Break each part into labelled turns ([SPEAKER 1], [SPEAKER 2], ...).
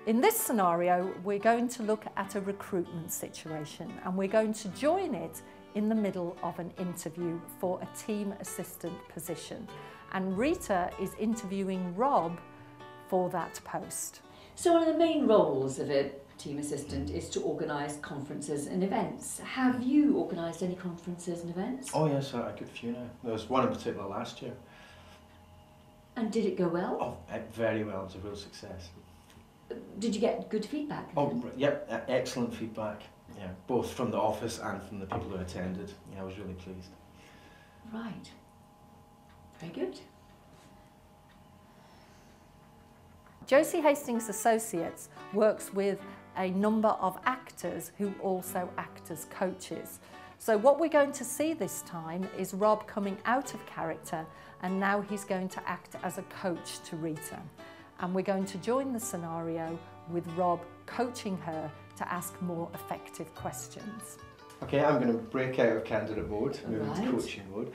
[SPEAKER 1] In this scenario, we're going to look at a recruitment situation, and we're going to join it in the middle of an interview for a team assistant position. And Rita is interviewing Rob for that post.
[SPEAKER 2] So one of the main roles of a team assistant is to organise conferences and events. Have you organised any conferences and events?
[SPEAKER 3] Oh yes, I could a few now. There was one in particular last year.
[SPEAKER 2] And did it go well?
[SPEAKER 3] Oh, very well. It was a real success.
[SPEAKER 2] Did you get good feedback?
[SPEAKER 3] Oh, yep, excellent feedback. Yeah, both from the office and from the people who attended. Yeah, I was really pleased.
[SPEAKER 2] Right. Very good.
[SPEAKER 1] Josie Hastings Associates works with a number of actors who also act as coaches. So what we're going to see this time is Rob coming out of character, and now he's going to act as a coach to Rita. And we're going to join the scenario with Rob coaching her to ask more effective questions.
[SPEAKER 3] Okay, I'm going to break out of candidate mode, move into coaching mode.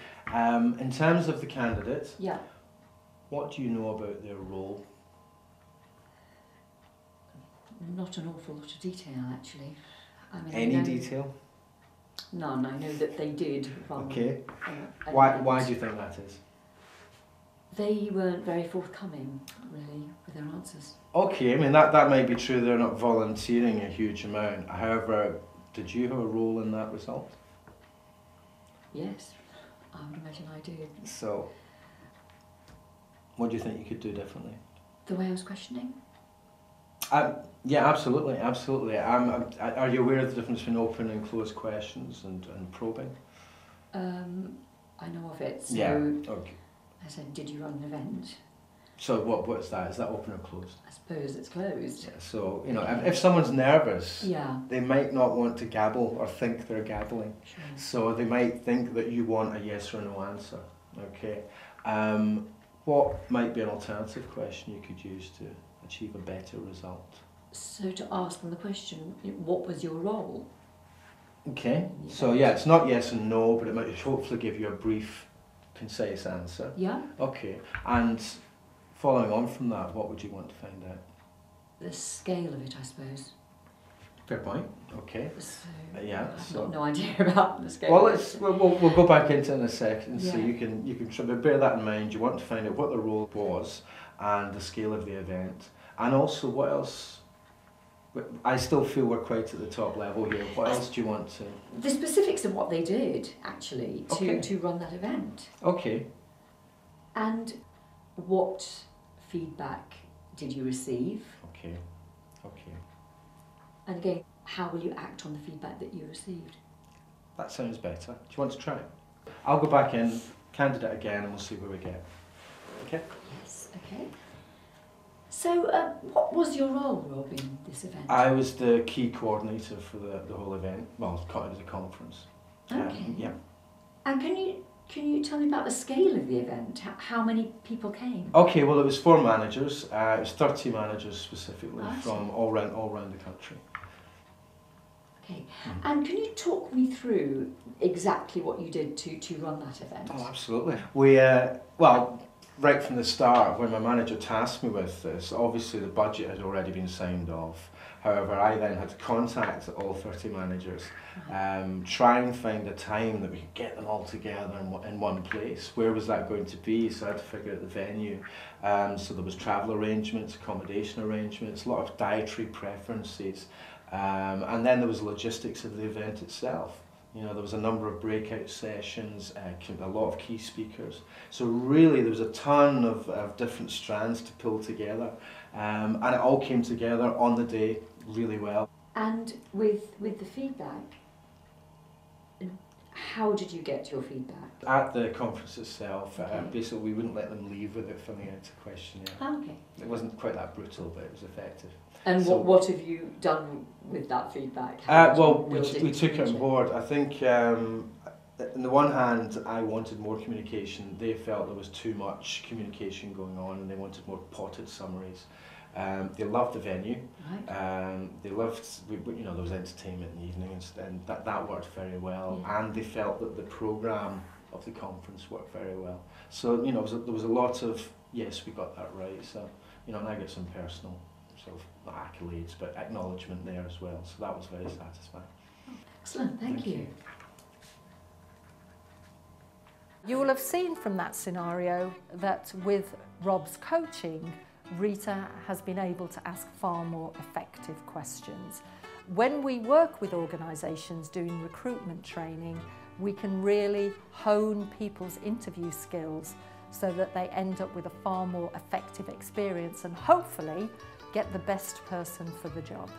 [SPEAKER 3] In terms of the candidate,
[SPEAKER 2] yeah,
[SPEAKER 3] what do you know about their role?
[SPEAKER 2] Not an awful lot of detail, actually. I mean,
[SPEAKER 3] Any detail?
[SPEAKER 2] None. I know that they did run.
[SPEAKER 3] Okay. Why do you think that is?
[SPEAKER 2] They weren't very forthcoming, really, with their answers.
[SPEAKER 3] Okay, I mean that might be true. They're not volunteering a huge amount. However, did you have a role in that result?
[SPEAKER 2] Yes, I would imagine I did.
[SPEAKER 3] So, what do you think you could do differently?
[SPEAKER 2] The way I was questioning?
[SPEAKER 3] Yeah, absolutely, absolutely. Are you aware of the difference between open and closed questions and probing?
[SPEAKER 2] I know of it. So
[SPEAKER 3] yeah. Okay.
[SPEAKER 2] I said, did you run an event?
[SPEAKER 3] So what's that? Is that open or closed?
[SPEAKER 2] I suppose it's closed.
[SPEAKER 3] Yeah, so, you know, if someone's nervous,
[SPEAKER 2] yeah,
[SPEAKER 3] they might not want to gabble or think they're gabbling.
[SPEAKER 2] Sure.
[SPEAKER 3] So they might think that you want a yes or no answer. Okay. What might be an alternative question you could use to achieve a better result?
[SPEAKER 2] So to ask them the question, what was your role?
[SPEAKER 3] Okay. So yeah, it's not yes and no, but it might hopefully give you a brief, concise answer.
[SPEAKER 2] Yeah.
[SPEAKER 3] Okay. And following on from that, what would you want to find out?
[SPEAKER 2] The scale of it, I suppose.
[SPEAKER 3] Fair point. Okay.
[SPEAKER 2] So,
[SPEAKER 3] yeah.
[SPEAKER 2] I've got no idea about the scale.
[SPEAKER 3] Well, we'll go back into it in a second.
[SPEAKER 2] Yeah.
[SPEAKER 3] So you can try to bear that in mind. You want to find out what the role was and the scale of the event, and also what else. I still feel we're quite at the top level here. What else do you want to?
[SPEAKER 2] The specifics of what they did actually to run that event.
[SPEAKER 3] Okay.
[SPEAKER 2] And what feedback did you receive?
[SPEAKER 3] Okay. Okay.
[SPEAKER 2] And again, how will you act on the feedback that you received?
[SPEAKER 3] That sounds better. Do you want to try it? I'll go back in, candidate again, and we'll see where we get. Okay?
[SPEAKER 2] Yes, okay. So, what was your role, Rob, in this event?
[SPEAKER 3] I was the key coordinator for the whole event. Well, it was a conference.
[SPEAKER 2] Okay.
[SPEAKER 3] Yeah.
[SPEAKER 2] And can you tell me about the scale of the event? How many people came?
[SPEAKER 3] Okay, well, it was 4 managers. It was 30 managers specifically from all around the country.
[SPEAKER 2] Okay. And can you talk me through exactly what you did to run that event?
[SPEAKER 3] Oh, absolutely. We well, right from the start, when my manager tasked me with this, obviously the budget had already been signed off. However, I then had to contact all 30 managers, try and find a time that we could get them all together in one place. Where was that going to be? So I had to figure out the venue. So there was travel arrangements, accommodation arrangements, a lot of dietary preferences, and then there was logistics of the event itself. You know, there was a number of breakout sessions, a lot of key speakers. So really there was a ton of different strands to pull together, and it all came together on the day really well.
[SPEAKER 2] And with the feedback, how did you get your feedback?
[SPEAKER 3] At the conference itself, basically we wouldn't let them leave without filling out a questionnaire.
[SPEAKER 2] Oh, okay.
[SPEAKER 3] It wasn't quite that brutal, but it was effective.
[SPEAKER 2] And so, what have you done with that feedback?
[SPEAKER 3] Well, we took it on board. I think, on the one hand, I wanted more communication. They felt there was too much communication going on, and they wanted more potted summaries. They loved the venue. Right. They loved, you know, there was entertainment in the evening, and that worked very well. Yeah. And they felt that the programme of the conference worked very well. So, you know, there was a lot of, yes, we got that right. So, you know, and I get some personal sort of not accolades, but acknowledgement there as well. So that was very satisfying.
[SPEAKER 2] Excellent, thank you.
[SPEAKER 1] You will have seen from that scenario that with Rob's coaching, Rita has been able to ask far more effective questions. When we work with organisations doing recruitment training, we can really hone people's interview skills so that they end up with a far more effective experience and hopefully get the best person for the job.